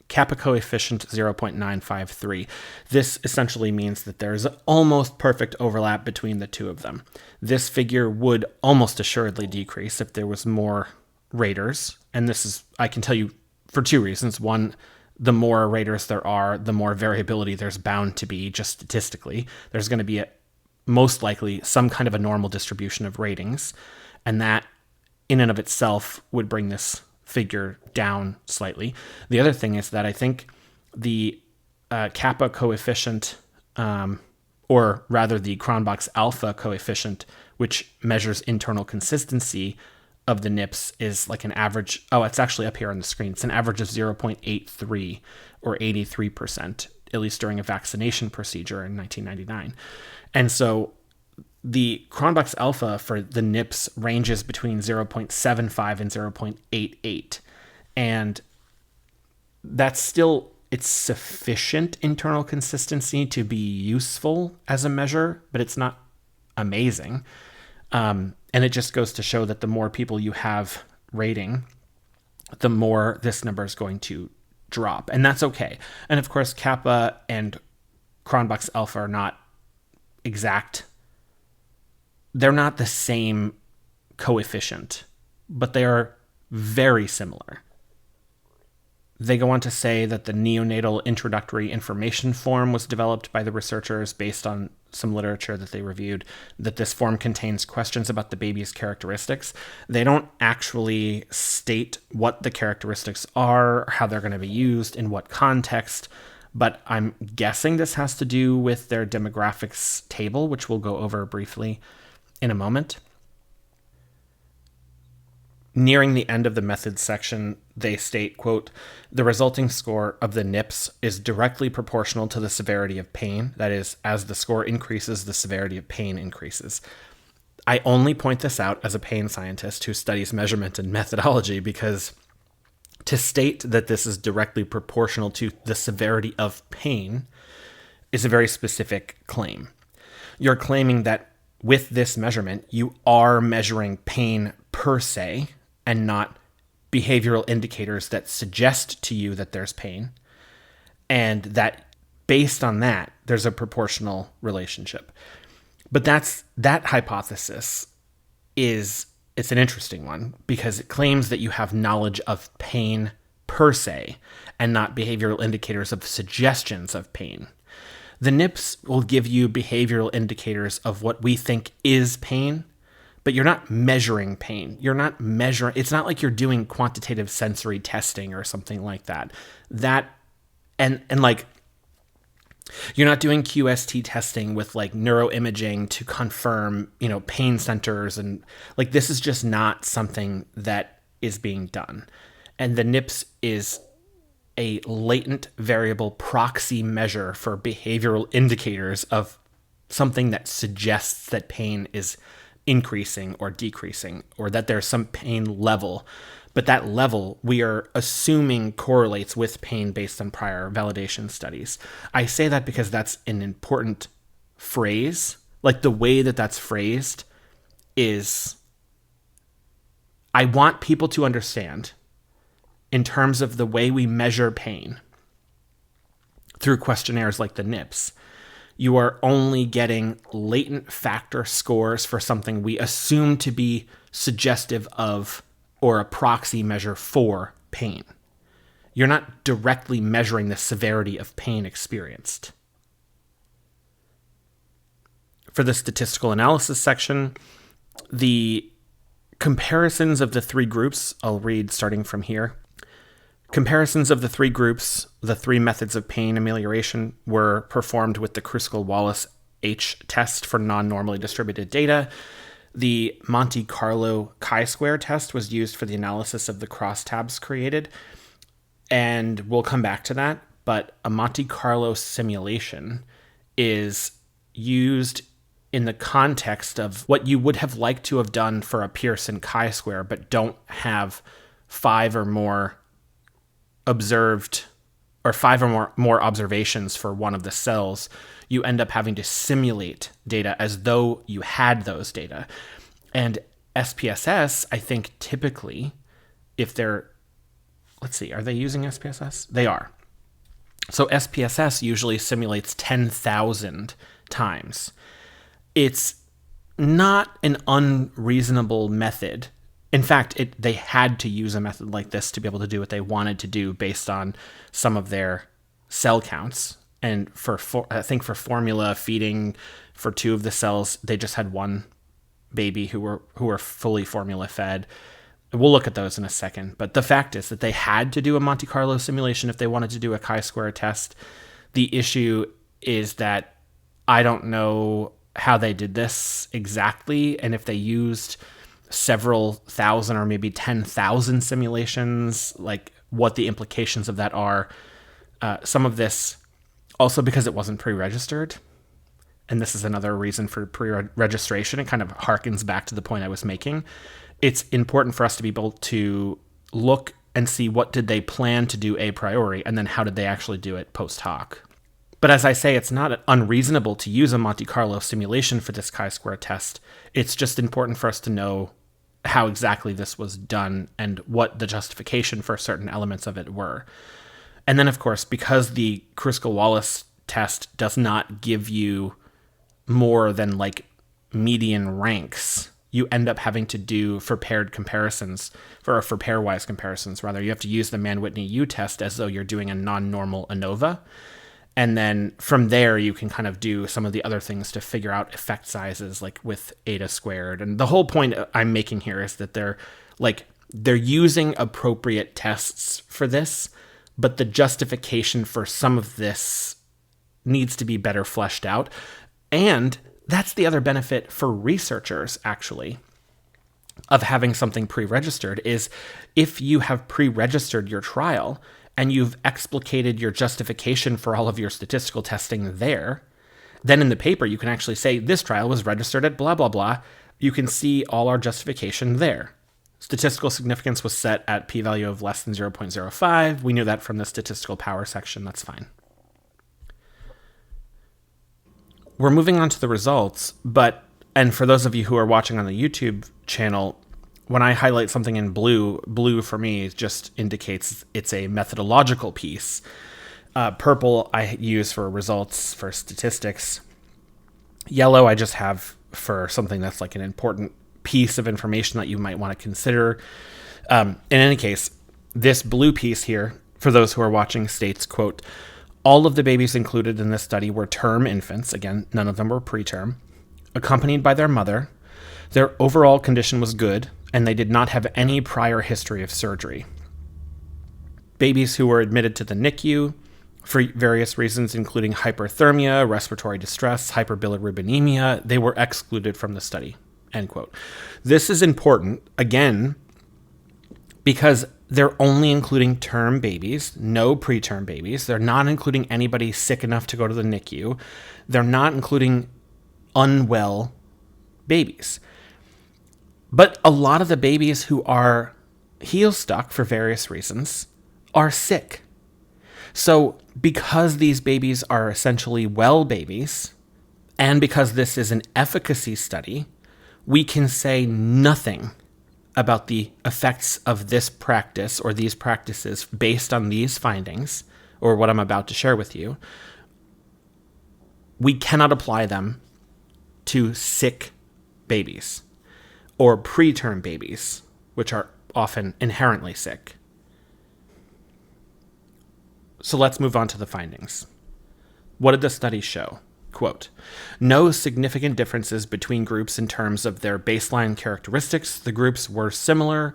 Kappa coefficient 0.953. This essentially means that there is almost perfect overlap between the two of them. This figure would almost assuredly decrease if there was more raters, and this is, I can tell you for two reasons. One, the more raters there are, the more variability there's bound to be, just statistically. There's going to be most likely some kind of a normal distribution of ratings, and that in and of itself would bring this figure down slightly. The other thing is that I think the kappa coefficient, or rather the Cronbach's alpha coefficient, which measures internal consistency of the NIPS, is like an average. Oh, it's actually up here on the screen. It's an average of 0.83 or 83%, at least during a vaccination procedure in 1999. And so the Cronbach's alpha for the NIPS ranges between 0.75 and 0.88. And that's still, it's sufficient internal consistency to be useful as a measure, but it's not amazing. And it just goes to show that the more people you have rating, the more this number is going to drop. And that's okay. And of course, kappa and Cronbach's alpha are not exact. They're not the same coefficient, but they are very similar. They go on to say that the neonatal introductory information form was developed by the researchers based on some literature that they reviewed, that this form contains questions about the baby's characteristics. They don't actually state what the characteristics are, how they're going to be used, in what context, but I'm guessing this has to do with their demographics table, which we'll go over briefly in a moment. Nearing the end of the methods section, they state, quote, "The resulting score of the NIPS is directly proportional to the severity of pain. That is, as the score increases, the severity of pain increases." I only point this out as a pain scientist who studies measurement and methodology, because to state that this is directly proportional to the severity of pain is a very specific claim. You're claiming that with this measurement, you are measuring pain per se, and not behavioral indicators that suggest to you that there's pain, and that based on that, there's a proportional relationship. But that hypothesis it's an interesting one, because it claims that you have knowledge of pain per se, and not behavioral indicators of suggestions of pain. The NIPS will give you behavioral indicators of what we think is pain, but you're not measuring pain. It's not like you're doing quantitative sensory testing or something like that. And like, you're not doing QST testing with like neuroimaging to confirm, pain centers, and like, this is just not something that is being done. And the NIPS is a latent variable proxy measure for behavioral indicators of something that suggests that pain is increasing or decreasing, or that there's some pain level. But that level, we are assuming, correlates with pain based on prior validation studies. I say that because that's an important phrase. Like, the way that that's phrased is, I want people to understand, in terms of the way we measure pain through questionnaires like the NIPS, you are only getting latent factor scores for something we assume to be suggestive of or a proxy measure for pain. You're not directly measuring the severity of pain experienced. For the statistical analysis section, the comparisons of the three groups, I'll read starting from here. Comparisons of the three groups, the three methods of pain amelioration, were performed with the Kruskal-Wallis H test for non-normally distributed data. The Monte Carlo chi-square test was used for the analysis of the crosstabs created, and we'll come back to that, but a Monte Carlo simulation is used in the context of what you would have liked to have done for a Pearson chi-square, but don't have 5 or more observed or 5 or more observations for one of the cells, you end up having to simulate data as though you had those data. And SPSS, I think typically, if they're, let's see, are they using SPSS? They are. So SPSS usually simulates 10,000 times. It's not an unreasonable method. In fact, they had to use a method like this to be able to do what they wanted to do based on some of their cell counts. And I think for formula feeding for 2 of the cells, they just had one baby who were fully formula fed. We'll look at those in a second. But the fact is that they had to do a Monte Carlo simulation if they wanted to do a chi-square test. The issue is that I don't know how they did this exactly, and if they used several thousand or maybe 10,000 simulations, like what the implications of that are. Some of this also because it wasn't pre-registered. And this is another reason for pre-registration. It kind of harkens back to the point I was making. It's important for us to be able to look and see what did they plan to do a priori, and then how did they actually do it post hoc. But as I say, it's not unreasonable to use a Monte Carlo simulation for this chi-square test. It's just important for us to know how exactly this was done and what the justification for certain elements of it were. And then, of course, because the Kruskal-Wallis test does not give you more than like median ranks, you end up having to do for pairwise comparisons, rather. You have to use the Mann-Whitney U test as though you're doing a non-normal ANOVA. And then from there, you can kind of do some of the other things to figure out effect sizes, like with eta squared. And the whole point I'm making here is that they're using appropriate tests for this, but the justification for some of this needs to be better fleshed out. And that's the other benefit for researchers, actually, of having something pre-registered, is if you have pre-registered your trial and you've explicated your justification for all of your statistical testing there, then in the paper you can actually say, this trial was registered at blah, blah, blah. You can see all our justification there. Statistical significance was set at p-value of less than 0.05. We knew that from the statistical power section. That's fine. We're moving on to the results, and for those of you who are watching on the YouTube channel, when I highlight something in blue for me just indicates it's a methodological piece. Purple I use for results for statistics. Yellow I just have for something that's like an important piece of information that you might want to consider. In any case, this blue piece here, for those who are watching, states, quote, all of the babies included in this study were term infants. Again, none of them were preterm, accompanied by their mother. Their overall condition was good, and they did not have any prior history of surgery. Babies who were admitted to the NICU for various reasons, including hyperthermia, respiratory distress, hyperbilirubinemia, they were excluded from the study, end quote. This is important, again, because they're only including term babies, no preterm babies. They're not including anybody sick enough to go to the NICU. They're not including unwell babies. But a lot of the babies who are heel stuck for various reasons are sick. So because these babies are essentially well babies, and because this is an efficacy study, we can say nothing about the effects of this practice or these practices based on these findings, or what I'm about to share with you. We cannot apply them to sick babies or preterm babies, which are often inherently sick. So let's move on to the findings. What did the study show? Quote, no significant differences between groups in terms of their baseline characteristics. The groups were similar.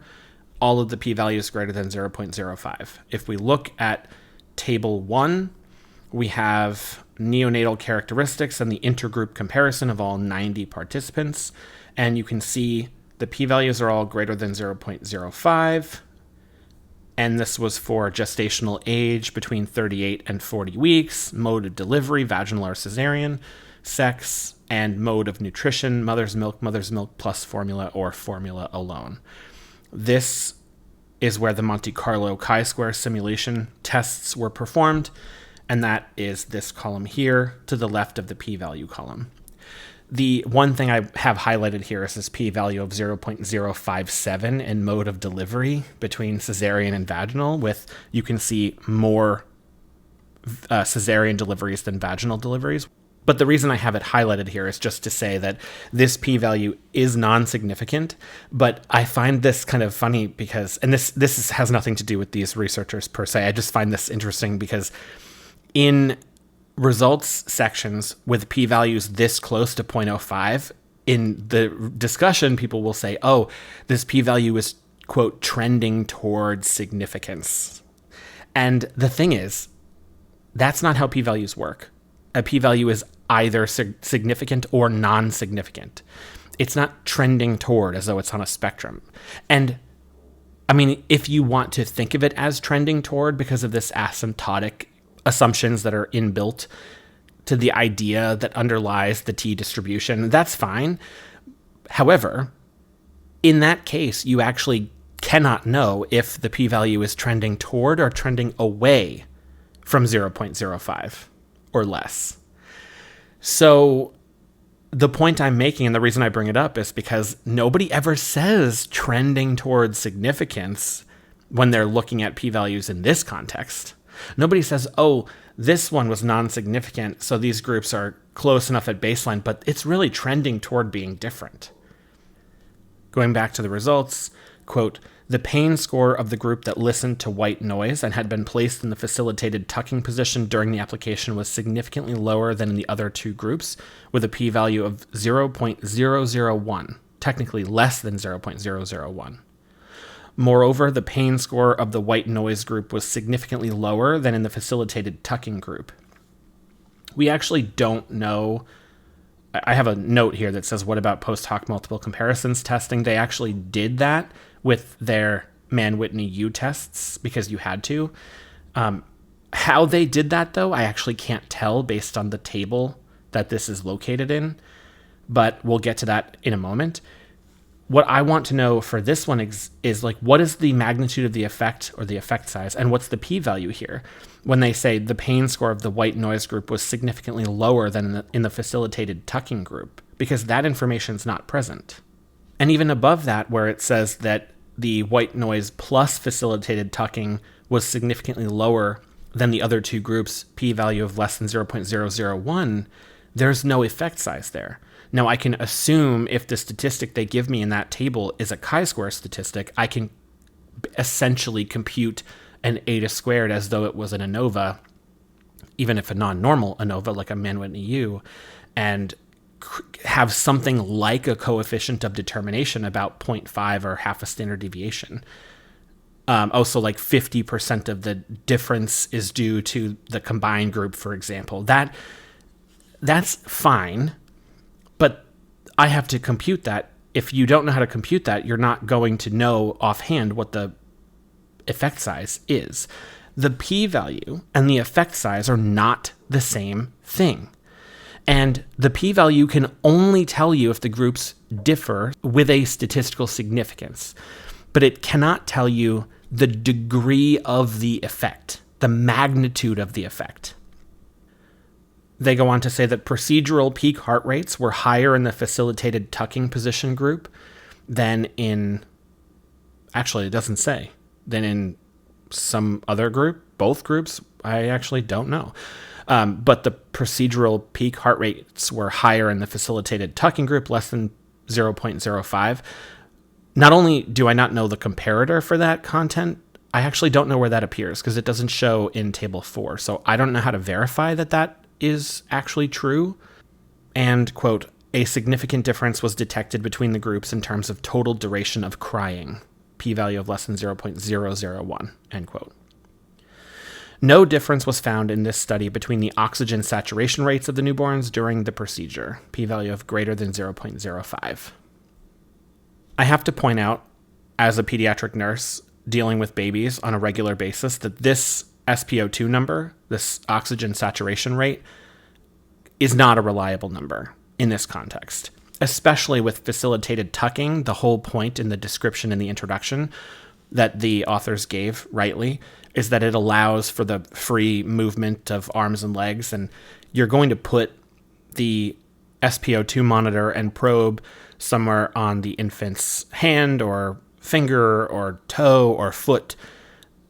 All of the p-values greater than 0.05. If we look at table 1, we have neonatal characteristics and the intergroup comparison of all 90 participants. And you can see the p-values are all greater than 0.05. And this was for gestational age between 38 and 40 weeks, mode of delivery, vaginal or cesarean, sex, and mode of nutrition, mother's milk plus formula, or formula alone. This is where the Monte Carlo chi-square simulation tests were performed, and that is this column here to the left of the p-value column. The one thing I have highlighted here is this p-value of 0.057 in mode of delivery between cesarean and vaginal, with, you can see, more cesarean deliveries than vaginal deliveries. But the reason I have it highlighted here is just to say that this p-value is non-significant, but I find this kind of funny because, and this has nothing to do with these researchers per se, I just find this interesting because in results sections with p-values this close to 0.05, in the discussion, people will say, oh, this p-value is, quote, trending towards significance. And the thing is, that's not how p-values work. A p-value is either significant or non-significant. It's not trending toward as though it's on a spectrum. And I mean, if you want to think of it as trending toward because of this asymptotic assumptions that are inbuilt to the idea that underlies the t distribution, that's fine. However, in that case, you actually cannot know if the p-value is trending toward or trending away from 0.05 or less. So the point I'm making, and the reason I bring it up, is because nobody ever says trending towards significance when they're looking at p-values in this context. Nobody says, oh, this one was non-significant, so these groups are close enough at baseline, but it's really trending toward being different. Going back to the results, quote, the pain score of the group that listened to white noise and had been placed in the facilitated tucking position during the application was significantly lower than in the other two groups, with a p-value of 0.001, technically less than 0.001. Moreover, the pain score of the white noise group was significantly lower than in the facilitated tucking group. We actually don't know. I have a note here that says, what about post hoc multiple comparisons testing? They actually did that with their Mann-Whitney U tests because you had to. How they did that, though, I actually can't tell based on the table that this is located in, but we'll get to that in a moment. What I want to know for this one is like, what is the magnitude of the effect or the effect size, and what's the p-value here when they say the pain score of the white noise group was significantly lower than in the facilitated tucking group, because that information is not present. And even above that, where it says that the white noise plus facilitated tucking was significantly lower than the other two groups, p-value of less than 0.001, there's no effect size there. Now, I can assume if the statistic they give me in that table is a chi-square statistic, I can essentially compute an eta squared as though it was an ANOVA, even if a non-normal ANOVA like a Mann-Whitney U, and have something like a coefficient of determination about 0.5 or half a standard deviation. Also, like 50% of the difference is due to the combined group, for example. That's fine. But I have to compute that. If you don't know how to compute that, you're not going to know offhand what the effect size is. The p-value and the effect size are not the same thing. And the p-value can only tell you if the groups differ with a statistical significance, but it cannot tell you the degree of the effect, the magnitude of the effect. They go on to say that procedural peak heart rates were higher in the facilitated tucking position group than in, actually it doesn't say, than in some other group, both groups, I actually don't know. But the procedural peak heart rates were higher in the facilitated tucking group, less than 0.05. Not only do I not know the comparator for that content, I actually don't know where that appears because it doesn't show in table 4. So I don't know how to verify that that is actually true. And, quote, a significant difference was detected between the groups in terms of total duration of crying, p-value of less than 0.001, end quote. No difference was found in this study between the oxygen saturation rates of the newborns during the procedure, p-value of greater than 0.05. I have to point out, as a pediatric nurse dealing with babies on a regular basis, that this SpO2 number, this oxygen saturation rate, is not a reliable number in this context, especially with facilitated tucking. The whole point in the description in the introduction that the authors gave rightly is that it allows for the free movement of arms and legs, and you're going to put the SpO2 monitor and probe somewhere on the infant's hand or finger or toe or foot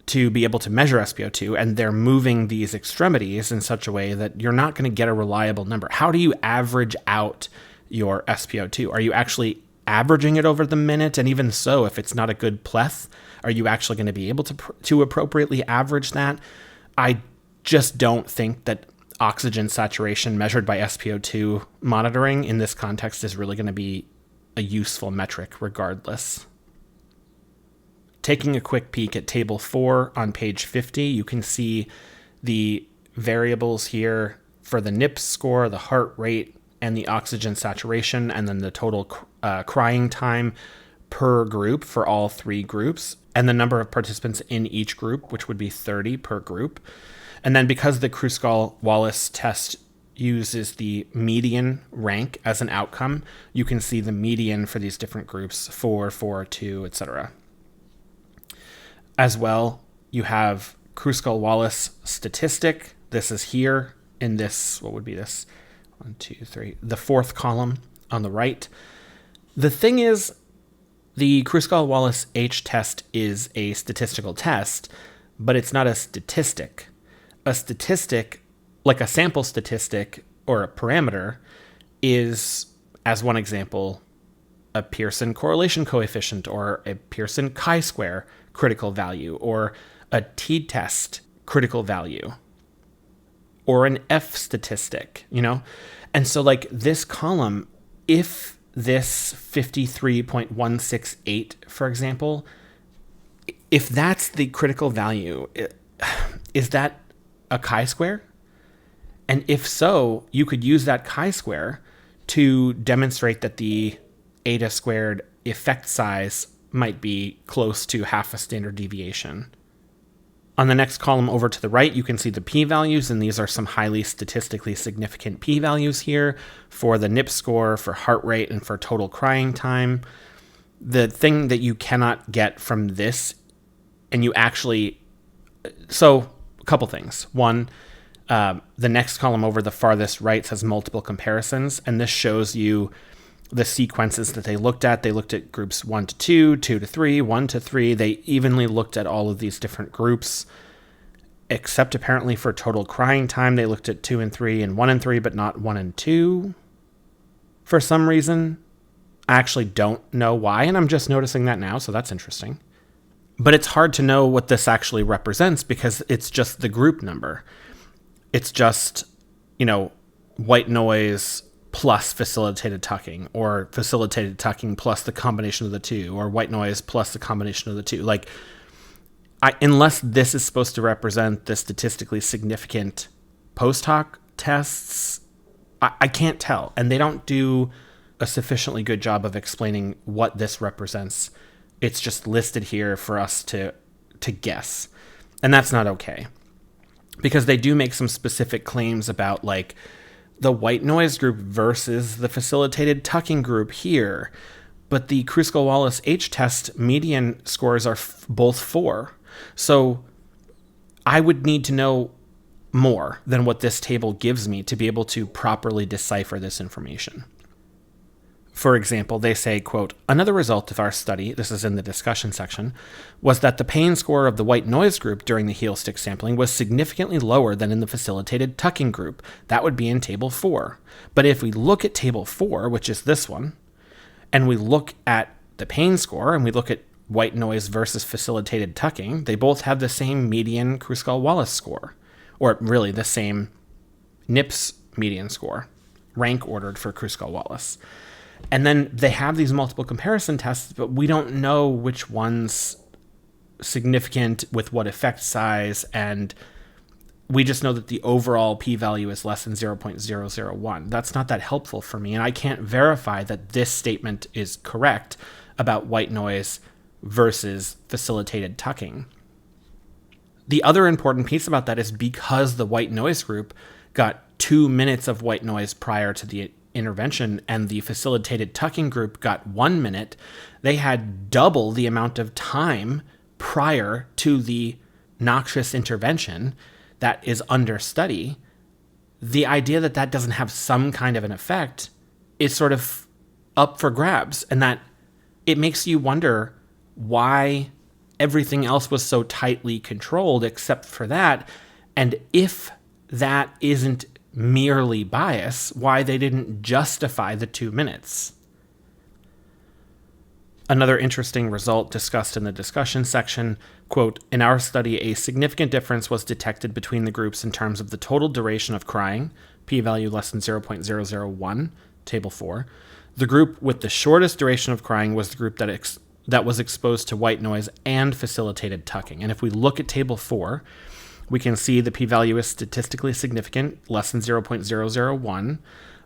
to be able to measure SpO2, and they're moving these extremities in such a way that you're not going to get a reliable number. How do you average out your SpO2? Are you actually averaging it over the minute? And even so, if it's not a good pleth, are you actually going to be able to appropriately average that? I just don't think that oxygen saturation measured by SpO2 monitoring in this context is really going to be a useful metric regardless. Taking a quick peek at table 4 on page 50, you can see the variables here for the NIPS score, the heart rate, and the oxygen saturation, and then the total crying time per group for all 3 groups, and the number of participants in each group, which would be 30 per group. And then because the Kruskal-Wallis test uses the median rank as an outcome, you can see the median for these different groups, 4, 4, 2, etc. As well, you have Kruskal-Wallis statistic. This is here in this, what would be this? 1, 2, 3, the 4th column on the right. The thing is, the Kruskal-Wallis H test is a statistical test, but it's not a statistic. A statistic, like a sample statistic or a parameter, is, as one example, a Pearson correlation coefficient or a Pearson chi-square critical value or a t-test critical value or an F statistic, And so like this column, if this 53.168, for example, if that's the critical value, is that a chi-square? And if so, you could use that chi-square to demonstrate that the eta squared effect size might be close to half a standard deviation. On the next column over to the right, you can see the p-values, and these are some highly statistically significant p-values here for the NIPS score, for heart rate, and for total crying time. The thing that you cannot get from this, and you actually... So, a couple things. One, the next column over the farthest right says multiple comparisons, and this shows you the sequences that they looked at. They looked at groups 1 to 2, 2 to 3, 1 to 3. They evenly looked at all of these different groups, except apparently for total crying time. They looked at 2 and 3 and 1 and 3, but not 1 and 2 for some reason. I actually don't know why, and I'm just noticing that now, so that's interesting. But it's hard to know what this actually represents because it's just the group number. It's just, white noise plus facilitated tucking, or facilitated tucking plus the combination of the two, or white noise plus the combination of the two. Like, unless this is supposed to represent the statistically significant post hoc tests, I can't tell. And they don't do a sufficiently good job of explaining what this represents. It's just listed here for us to guess. And that's not okay. Because they do make some specific claims about, like, the white noise group versus the facilitated tucking group here. But the Kruskal-Wallis H test median scores are both 4. So I would need to know more than what this table gives me to be able to properly decipher this information. For example, they say, quote, another result of our study, this is in the discussion section, was that the pain score of the white noise group during the heel stick sampling was significantly lower than in the facilitated tucking group. That would be in table 4. But if we look at table 4, which is this one, and we look at the pain score and we look at white noise versus facilitated tucking, they both have the same median Kruskal-Wallis score, or really the same NIPS median score, rank ordered for Kruskal-Wallis. And then they have these multiple comparison tests, but we don't know which one's significant with what effect size, and we just know that the overall p-value is less than 0.001. That's not that helpful for me, and I can't verify that this statement is correct about white noise versus facilitated tucking. The other important piece about that is because the white noise group got 2 minutes of white noise prior to the intervention and the facilitated tucking group got 1 minute, they had double the amount of time prior to the noxious intervention that is under study, the idea that that doesn't have some kind of an effect is sort of up for grabs, and that it makes you wonder why everything else was so tightly controlled except for that, and if that isn't merely bias, why they didn't justify the 2 minutes. Another interesting result discussed in the discussion section, quote, "In our study, a significant difference was detected between the groups in terms of the total duration of crying, p-value less than 0.001, table 4. The group with the shortest duration of crying was the group that was exposed to white noise and facilitated tucking." And if we look at table 4, we can see the p-value is statistically significant, less than 0.001,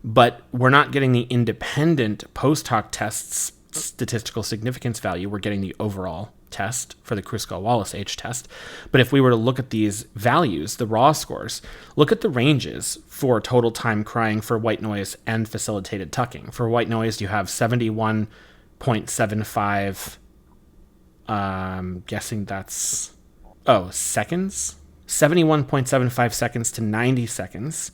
but we're not getting the independent post-hoc tests statistical significance value. We're getting the overall test for the Kruskal-Wallis H test. But if we were to look at these values, the raw scores, look at the ranges for total time crying for white noise and facilitated tucking. For white noise, you have 71.75, guessing that's, seconds? 71.75 seconds to 90 seconds.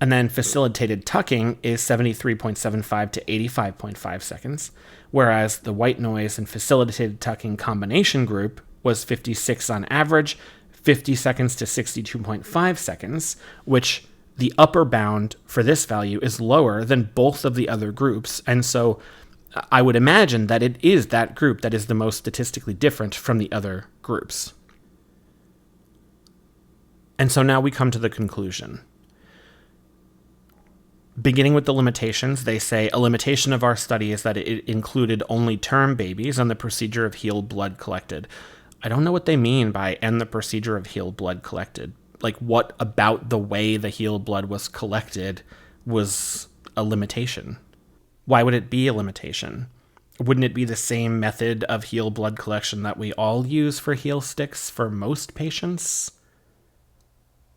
And then facilitated tucking is 73.75 to 85.5 seconds, whereas the white noise and facilitated tucking combination group was 56 on average, 50 seconds to 62.5 seconds, which the upper bound for this value is lower than both of the other groups. And so I would imagine that it is that group that is the most statistically different from the other groups. And so now we come to the conclusion. Beginning with the limitations, they say a limitation of our study is that it included only term babies and the procedure of healed blood collected. I don't know what they mean by "and the procedure of healed blood collected." Like, what about the way the healed blood was collected was a limitation? Why would it be a limitation? Wouldn't it be the same method of healed blood collection that we all use for heal sticks for most patients?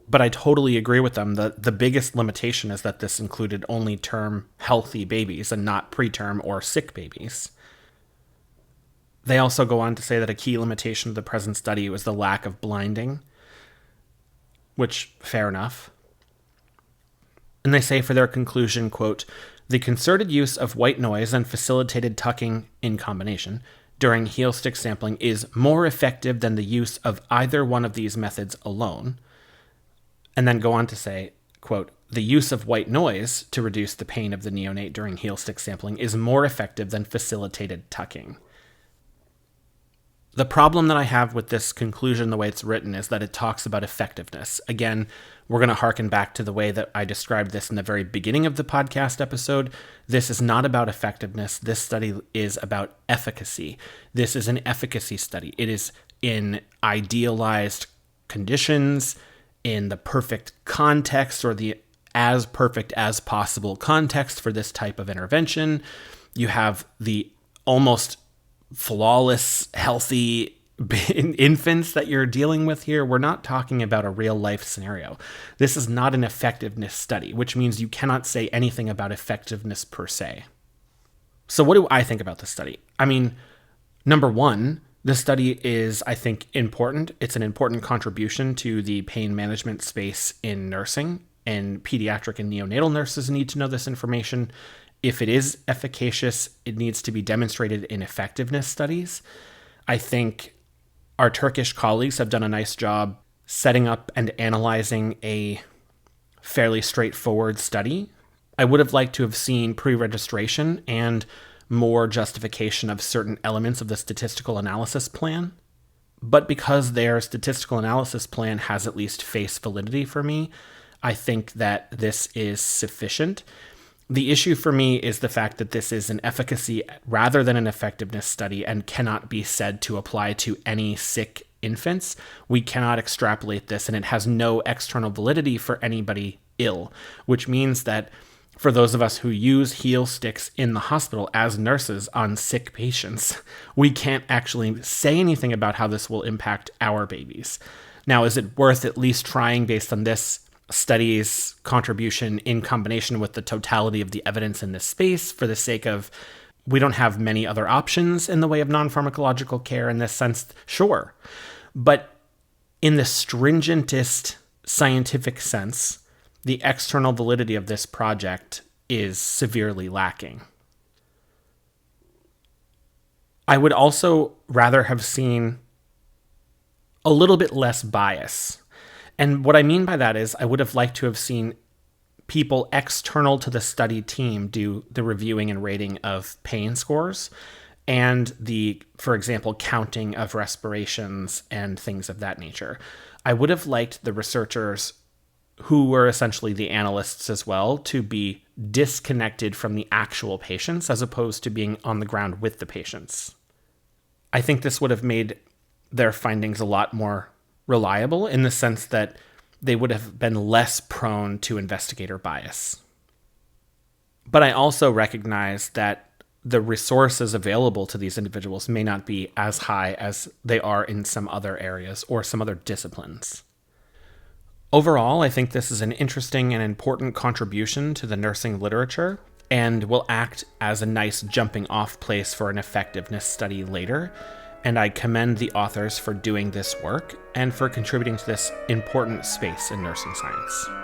But I totally agree with them. The biggest limitation is that this included only term healthy babies and not preterm or sick babies. They also go on to say that a key limitation of the present study was the lack of blinding, which, fair enough. And they say for their conclusion, quote, "The concerted use of white noise and facilitated tucking in combination during heel stick sampling is more effective than the use of either one of these methods alone." And then go on to say, quote, "The use of white noise to reduce the pain of the neonate during heel stick sampling is more effective than facilitated tucking." The problem that I have with this conclusion, the way it's written, is that it talks about effectiveness. Again, we're going to harken back to the way that I described this in the very beginning of the podcast episode. This is not about effectiveness. This study is about efficacy. This is an efficacy study. It is in idealized conditions, in the perfect context, or the as perfect as possible context for this type of intervention. You have the almost flawless, healthy infants that you're dealing with here. We're not talking about a real life scenario. This is not an effectiveness study, which means you cannot say anything about effectiveness per se. So what do I think about this study? I mean, number one, this study is, I think, important. It's an important contribution to the pain management space in nursing, and pediatric and neonatal nurses need to know this information. If it is efficacious, it needs to be demonstrated in effectiveness studies. I think our Turkish colleagues have done a nice job setting up and analyzing a fairly straightforward study. I would have liked to have seen pre-registration and more justification of certain elements of the statistical analysis plan. But because their statistical analysis plan has at least face validity for me, I think that this is sufficient. The issue for me is the fact that this is an efficacy rather than an effectiveness study and cannot be said to apply to any sick infants. We cannot extrapolate this, and it has no external validity for anybody ill, which means that for those of us who use heel sticks in the hospital as nurses on sick patients, we can't actually say anything about how this will impact our babies. Now, is it worth at least trying based on this study's contribution in combination with the totality of the evidence in this space for the sake of we don't have many other options in the way of non-pharmacological care in this sense, sure. But in the stringentest scientific sense, the external validity of this project is severely lacking. I would also rather have seen a little bit less bias. And what I mean by that is I would have liked to have seen people external to the study team do the reviewing and rating of pain scores and the, for example, counting of respirations and things of that nature. I would have liked the researchers, who were essentially the analysts as well, to be disconnected from the actual patients as opposed to being on the ground with the patients. I think this would have made their findings a lot more reliable in the sense that they would have been less prone to investigator bias. But I also recognize that the resources available to these individuals may not be as high as they are in some other areas or some other disciplines. Overall, I think this is an interesting and important contribution to the nursing literature and will act as a nice jumping off place for an effectiveness study later. And I commend the authors for doing this work and for contributing to this important space in nursing science.